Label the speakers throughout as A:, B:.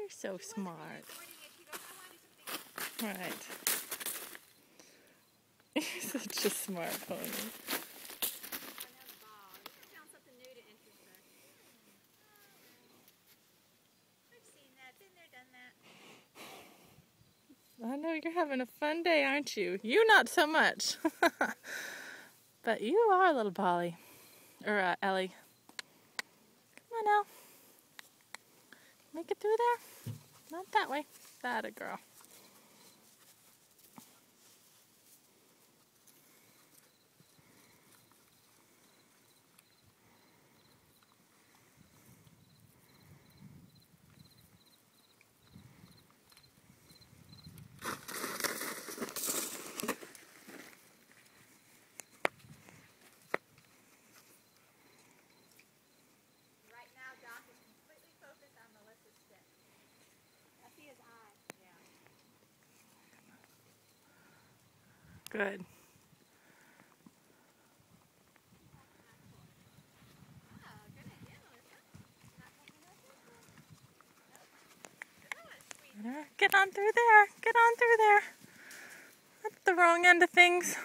A: You're so smart. Right. You're such a smart pony. I know you're having a fun day, aren't you? You not so much. But you are, little Polly. Or Ellie. Come on now. Make it through there. Not that way. That a girl. Good. Get on through there. Get on through there. That's the wrong end of things.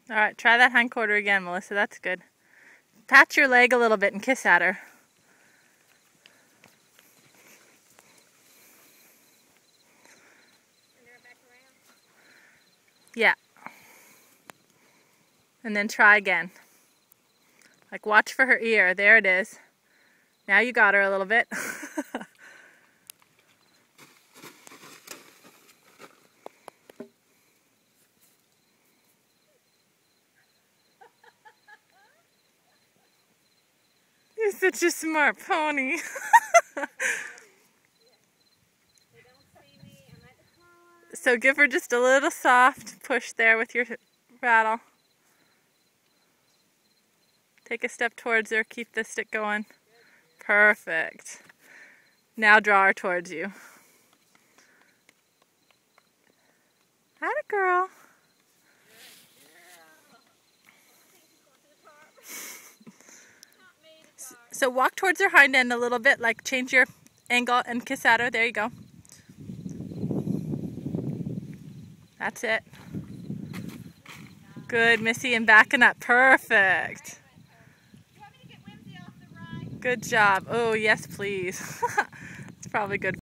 A: All right, try that hindquarter again, Melissa. That's good. Pat your leg a little bit and kiss at her. Yeah. And then try again. Like, watch for her ear. There it is. Now you got her a little bit. You're such a smart pony. So give her just a little soft push there with your rattle. Take a step towards her, keep the stick going. Perfect. Now draw her towards you. Atta girl. So walk towards her hind end a little bit, like change your angle and kiss at her. There you go. That's it. Good, Missy, and backing up. Perfect. Good job. Oh, yes, please. It's probably good.